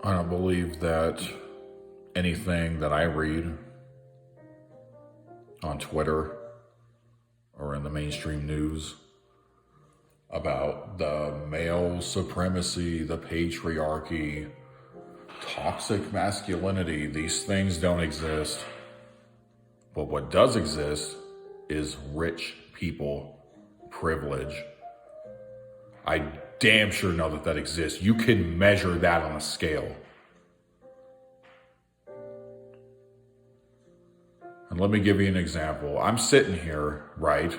I don't believe that anything that I read on Twitter or in the mainstream news about the male supremacy, the patriarchy, toxic masculinity, these things don't exist. But what does exist is rich people privilege. I damn sure know that exists. You can measure that on a scale. And let me give you an example. I'm sitting here, right?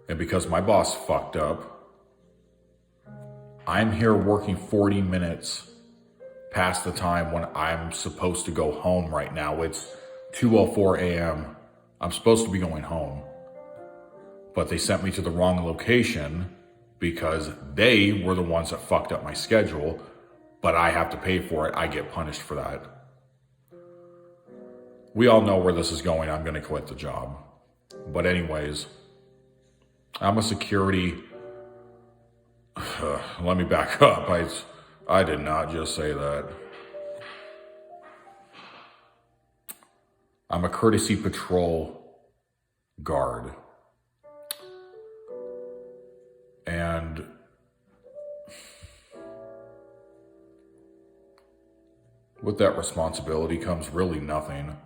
And because my boss fucked up, I'm here working 40 minutes past the time when I'm supposed to go home right now. It's 2:04 a.m. I'm supposed to be going home. But they sent me to the wrong location because they were the ones that fucked up my schedule, but I have to pay for it. I get punished for that. We all know where this is going. I'm going to quit the job. But anyways, I'm a security... let me back up. I did not just say that. I'm a courtesy patrol guard. And with that responsibility comes really nothing.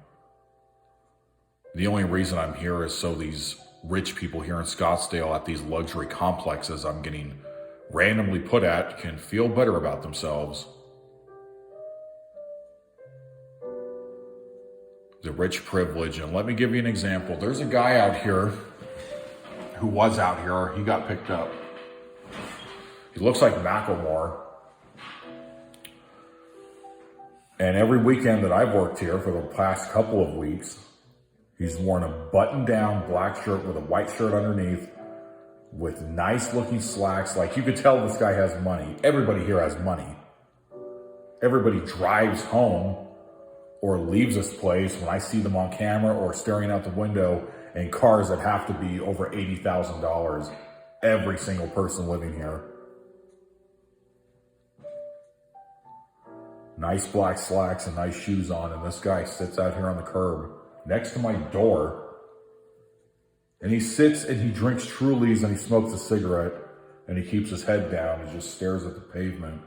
The only reason I'm here is so these rich people here in Scottsdale at these luxury complexes I'm getting randomly put at can feel better about themselves. The rich privilege. And let me give you an example. There's a guy out here who was out here. He got picked up. He looks like Macklemore. And every weekend that I've worked here for the past couple of weeks, he's worn a button-down black shirt with a white shirt underneath with nice-looking slacks. Like, you could tell this guy has money. Everybody here has money. Everybody drives home or leaves this place when I see them on camera or staring out the window in cars that have to be over $80,000. Every single person living here. Nice black slacks and nice shoes on, and this guy sits out here on the curb next to my door, and he sits and he drinks Trulies and he smokes a cigarette and he keeps his head down and just stares at the pavement.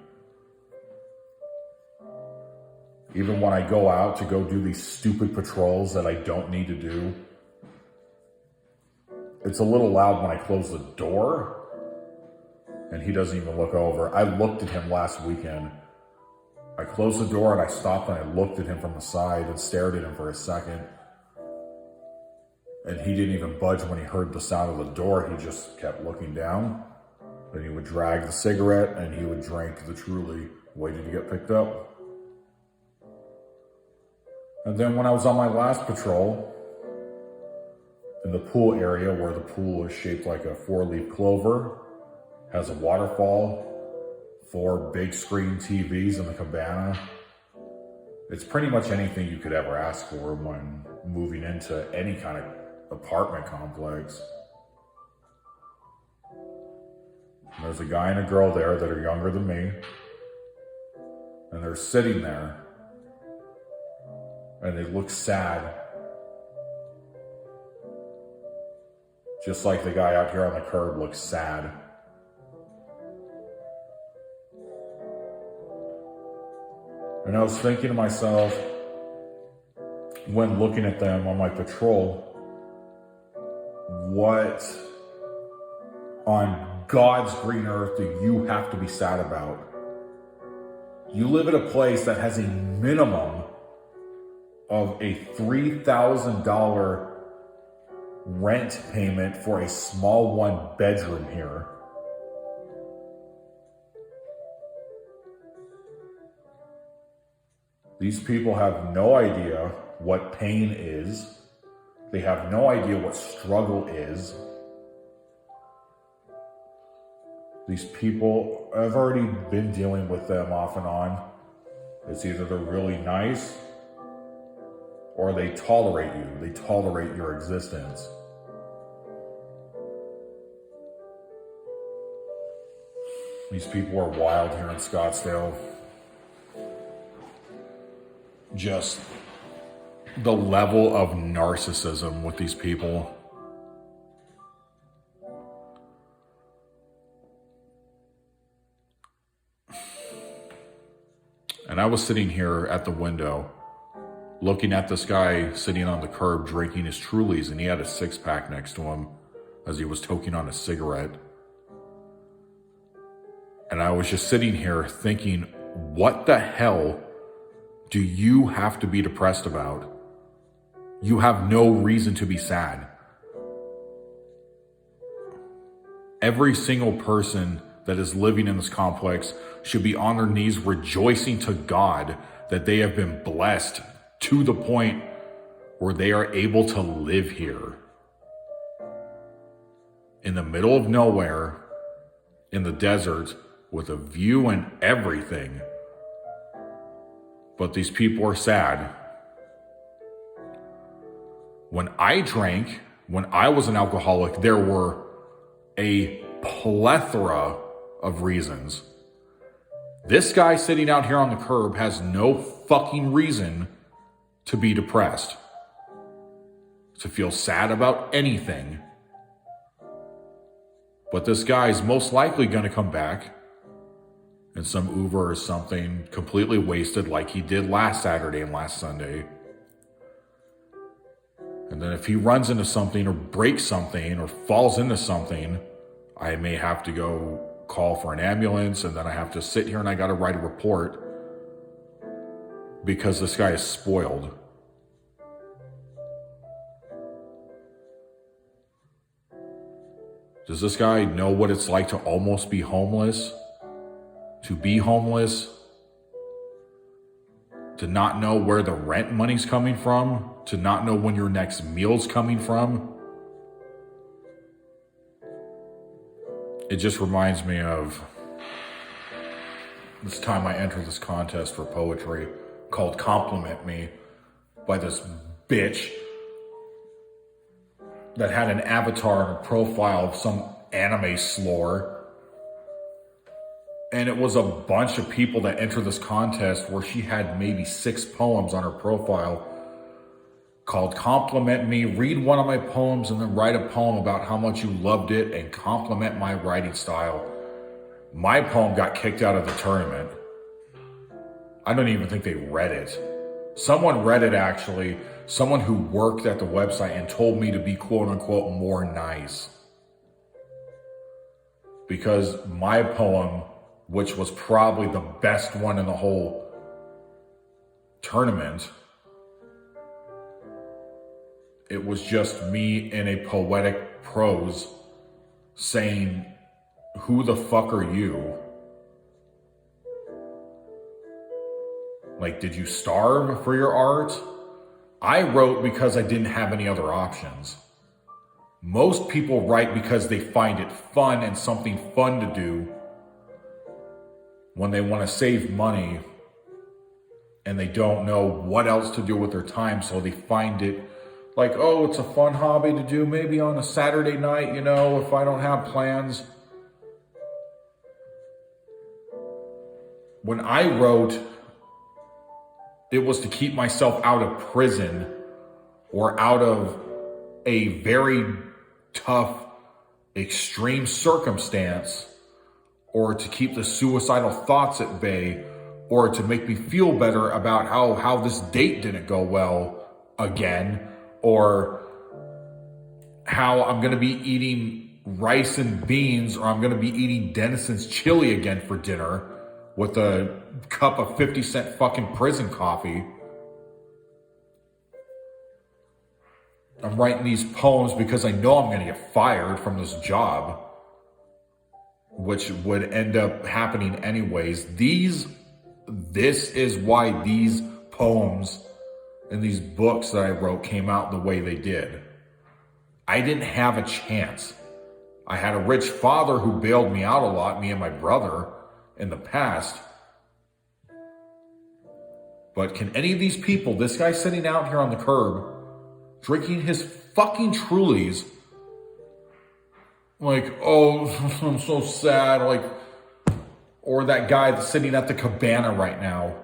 Even when I go out to go do these stupid patrols that I don't need to do, it's a little loud when I close the door and he doesn't even look over. I looked at him last weekend. I closed the door and I stopped and I looked at him from the side and stared at him for a second. And he didn't even budge when he heard the sound of the door. He just kept looking down. Then he would drag the cigarette and he would drink the Truly, waiting to get picked up. And then when I was on my last patrol, in the pool area where the pool is shaped like a 4-leaf clover, has a waterfall, 4 big screen TVs in the cabana. It's pretty much anything you could ever ask for when moving into any kind of apartment complex. And there's a guy and a girl there that are younger than me. And they're sitting there. And they look sad. Just like the guy out here on the curb looks sad. And I was thinking to myself, when looking at them on my patrol, what on God's green earth do you have to be sad about? You live at a place that has a minimum of a $3,000 rent payment for a small 1-bedroom here. These people have no idea what pain is. They have no idea what struggle is. These people, I've already been dealing with them off and on. It's either they're really nice or they tolerate you. They tolerate your existence. These people are wild here in Scottsdale. Just the level of narcissism with these people. And I was sitting here at the window looking at this guy sitting on the curb drinking his Trulies, and he had a six-pack next to him as he was toking on a cigarette. And I was just sitting here thinking, what the hell do you have to be depressed about? You have no reason to be sad. Every single person that is living in this complex should be on their knees rejoicing to God that they have been blessed to the point where they are able to live here. In the middle of nowhere, in the desert, with a view and everything. But these people are sad. When I drank, when I was an alcoholic, there were a plethora of reasons. This guy sitting out here on the curb has no fucking reason to be depressed, to feel sad about anything. But this guy's most likely going to come back in some Uber or something, completely wasted like he did last Saturday and last Sunday. And then if he runs into something or breaks something or falls into something, I may have to go call for an ambulance, and then I have to sit here and I got to write a report because this guy is spoiled. Does this guy know what it's like to almost be homeless? To be homeless? To not know where the rent money's coming from? To not know when your next meal's coming from? It just reminds me of this time I entered this contest for poetry called Compliment Me by this bitch that had an avatar and a profile of some anime slore. And it was a bunch of people that entered this contest where she had maybe 6 poems on her profile called Compliment Me. Read one of my poems and then write a poem about how much you loved it and compliment my writing style. My poem got kicked out of the tournament. I don't even think they read it. Someone read it, actually. Someone who worked at the website and told me to be quote unquote more nice. Because my poem, which was probably the best one in the whole tournament, it was just me in a poetic prose saying, who the fuck are you? Like, did you starve for your art? I wrote because I didn't have any other options. Most people write because they find it fun and something fun to do when they want to save money and they don't know what else to do with their time, so they find it like, oh, it's a fun hobby to do maybe on a Saturday night, you know, if I don't have plans. When I wrote, it was to keep myself out of prison or out of a very tough, extreme circumstance, or to keep the suicidal thoughts at bay, or to make me feel better about how this date didn't go well again, or how I'm going to be eating rice and beans, or I'm going to be eating Denison's chili again for dinner with a cup of 50-cent fucking prison coffee. I'm writing these poems because I know I'm going to get fired from this job, which would end up happening anyways. This is why these poems and these books that I wrote came out the way they did. I didn't have a chance. I had a rich father who bailed me out a lot, me and my brother, in the past. But can any of these people, this guy sitting out here on the curb, drinking his fucking Trulies, like, oh, I'm so sad, like, Or that guy that's sitting at the cabana right now.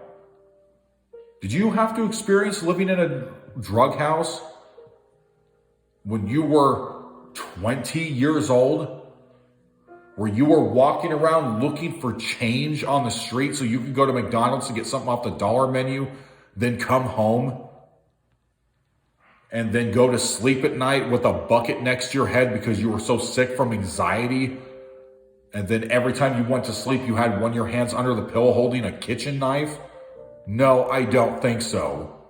Did you have to experience living in a drug house when you were 20 years old? Where you were walking around looking for change on the street so you could go to McDonald's to get something off the dollar menu, then come home and then go to sleep at night with a bucket next to your head because you were so sick from anxiety? And then every time you went to sleep, you had one of your hands under the pillow holding a kitchen knife? No, I don't think so.